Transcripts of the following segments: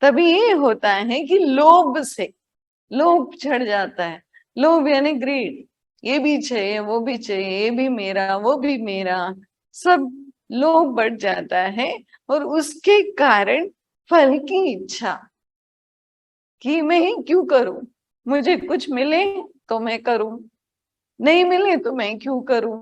तभी ये होता है कि लोभ से लोभ चढ़ जाता है। लोभ यानी ग्रीड, ये भी चाहिए, वो भी चाहिए, ये भी मेरा, वो भी मेरा, सब लोभ बढ़ जाता है। और उसके कारण फल की इच्छा, कि मैं ही क्यों करूं, मुझे कुछ मिले तो मैं करूं, नहीं मिले तो मैं क्यों करूं।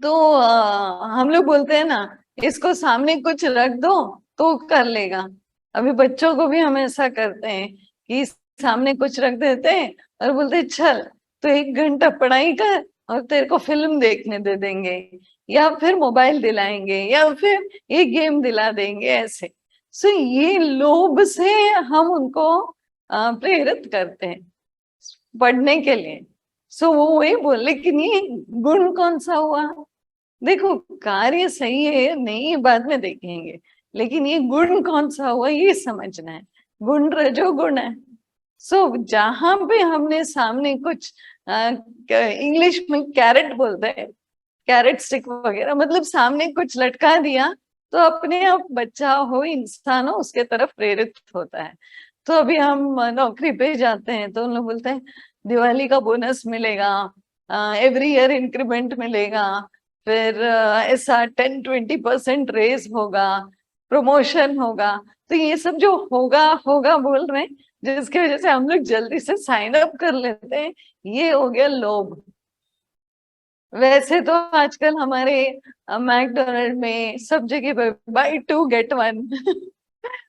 तो हम लोग बोलते हैं ना, इसको सामने कुछ रख दो तो कर लेगा। अभी बच्चों को भी हम ऐसा करते हैं कि सामने कुछ रख देते हैं और बोलते हैं चल तो 1 घंटा पढ़ाई कर और तेरे को फिल्म देखने दे देंगे, या फिर मोबाइल दिलाएंगे, या फिर ये गेम दिला देंगे, ऐसे। सो ये लोभ से हम उनको प्रेरित करते हैं पढ़ने के लिए। सो वो वही बोल, लेकिन ये गुण कौन सा हुआ? देखो, कार्य सही है नहीं बाद में देखेंगे, लेकिन ये गुण कौन सा हुआ ये समझना है। गुण रजोगुण है। सो जहां पे हमने सामने कुछ इंग्लिश में कैरेट बोलते हैं, कैरेट स्टिक वगैरह, मतलब सामने कुछ लटका दिया, तो अपने आप बच्चा हो इंसान हो उसके तरफ प्रेरित होता है। तो अभी हम नौकरी पे जाते हैं तो उन लोग बोलते हैं दिवाली का बोनस मिलेगा, एवरी ईयर इंक्रीमेंट मिलेगा, फिर ऐसा 10-20% रेस होगा, प्रमोशन होगा। तो ये सब जो होगा होगा बोल रहे हैं, जिसकी वजह से हम लोग जल्दी से साइन अप कर लेते हैं, ये हो गया लोभ। वैसे तो आजकल हमारे मैकडोनल्ड में सब जगह पे बाय 2 गेट 1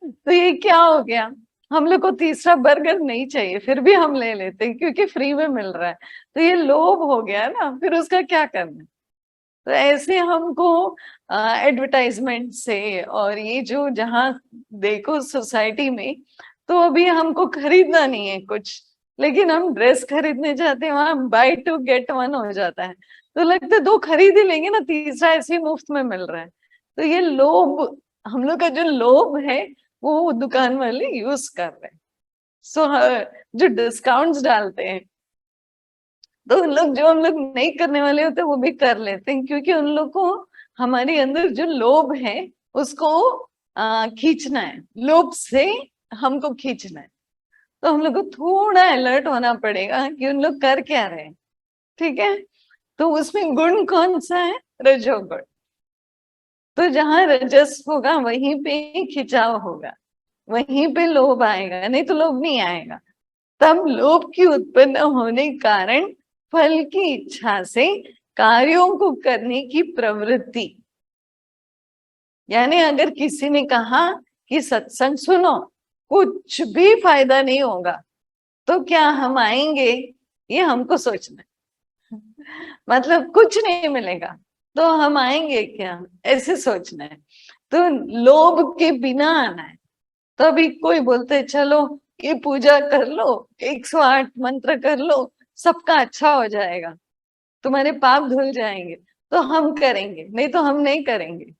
तो ये क्या हो गया, हम लोग को तीसरा बर्गर नहीं चाहिए फिर भी हम ले लेते हैं क्योंकि फ्री में मिल रहा है। तो ये लोभ हो गया ना, फिर उसका क्या करना। तो ऐसे हमको एडवर्टाइजमेंट से और ये जो जहाँ देखो सोसाइटी में, तो अभी हमको खरीदना नहीं है कुछ, लेकिन हम ड्रेस खरीदने जाते हैं, वहां बाय 2 गेट 1 हो जाता है, तो लगता है 2 खरीद ही लेंगे ना, तीसरा ऐसे ही मुफ्त में मिल रहा है। तो ये लोभ, हम लोग का जो लोभ है वो दुकान वाले यूज कर रहे हैं। सो जो डिस्काउंट्स डालते हैं, तो उन लोग जो हम लोग नहीं करने वाले होते वो भी कर लेते हैं, क्योंकि उन लोग को हमारे अंदर जो लोभ है उसको खींचना है, लोभ से हमको खींचना है। तो हम लोग को थोड़ा अलर्ट होना पड़ेगा कि उन लोग कर क्या रहे हैं। ठीक है, तो उसमें गुण कौन सा है? रजोगुण। तो जहां रजस होगा वहीं पे खिंचाव होगा, वहीं पे लोभ आएगा, नहीं तो लोभ नहीं आएगा। तब लोभ की उत्पन्न होने के कारण फल की इच्छा से कार्यों को करने की प्रवृत्ति। यानी अगर किसी ने कहा कि सत्संग सुनो, कुछ भी फायदा नहीं होगा, तो क्या हम आएंगे? ये हमको सोचना है। मतलब कुछ नहीं मिलेगा तो हम आएंगे क्या, ऐसे सोचना है। तो लोभ के बिना आना है। तो अभी कोई बोलते चलो ये पूजा कर लो, 108 मंत्र कर लो, सबका अच्छा हो जाएगा, तुम्हारे पाप धुल जाएंगे, तो हम करेंगे, नहीं तो हम नहीं करेंगे।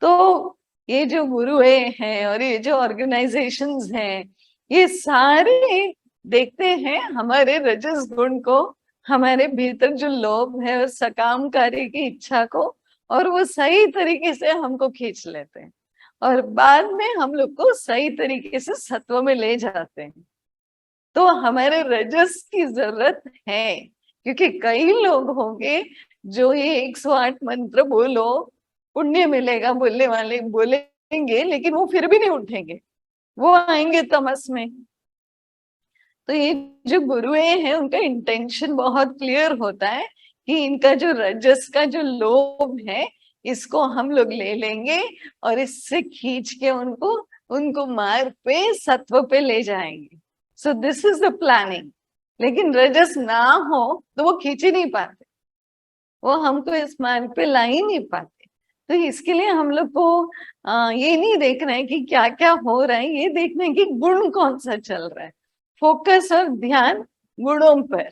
तो ये जो गुरु हैं और ये जो ऑर्गेनाइजेशंस हैं, ये सारे देखते हैं हमारे रजस गुण को, हमारे भीतर जो लोभ है उस सकाम कार्य की इच्छा को, और वो सही तरीके से हमको खींच लेते हैं और बाद में हम लोग को सही तरीके से सत्व में ले जाते हैं। तो हमारे रजस की जरूरत है, क्योंकि कई लोग होंगे जो ये 108 मंत्र बोलो पुण्य मिलेगा बोलने वाले बोलेंगे, लेकिन वो फिर भी नहीं उठेंगे, वो आएंगे तमस में। तो ये जो गुरुए हैं उनका इंटेंशन बहुत क्लियर होता है कि इनका जो रजस का जो लोभ है इसको हम लोग ले लेंगे और इससे खींच के उनको उनको मार्ग पे सत्व पे ले जाएंगे। So this is the planning. लेकिन रजस ना हो तो वो खींच ही नहीं पाते, वो हमको इस मार्ग पे ला ही नहीं पाते। तो इसके लिए हम लोग को ये नहीं देखना है कि क्या क्या हो रहा है, ये देखना है कि गुण कौन सा चल रहा है। फोकस और ध्यान गुणों पर।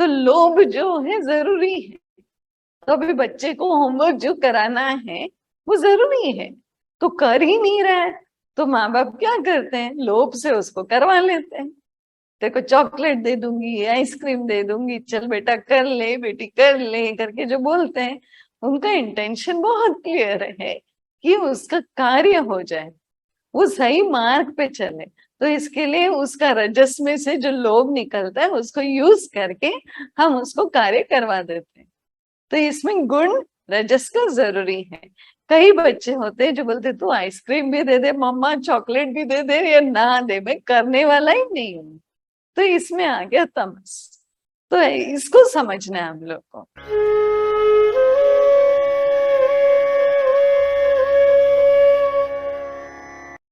तो लोभ जो है जरूरी है, तो अभी बच्चे को होमवर्क जो कराना है वो जरूरी है, तो कर ही नहीं रहा है, तो माँ बाप क्या करते हैं, लोभ से उसको करवा लेते हैं। देखो चॉकलेट दे दूंगी, आइसक्रीम दे दूंगी, चल बेटा कर ले, बेटी कर ले करके जो बोलते हैं, उनका इंटेंशन बहुत क्लियर है कि उसका कार्य हो जाए। वो सही मार्ग पे चले। तो इसके लिए उसका रजस में से जो लोभ निकलता है उसको यूज करके हम उसको कार्य करवा देते हैं। तो इसमें गुण रजस का जरूरी है। कई बच्चे होते हैं जो बोलते तू आइसक्रीम भी दे दे मम्मा, चॉकलेट भी दे दे या ना दे, मैं करने वाला ही नहीं हूँ। तो इसमें आ गया तमस। तो इसको समझना है हम लोग को।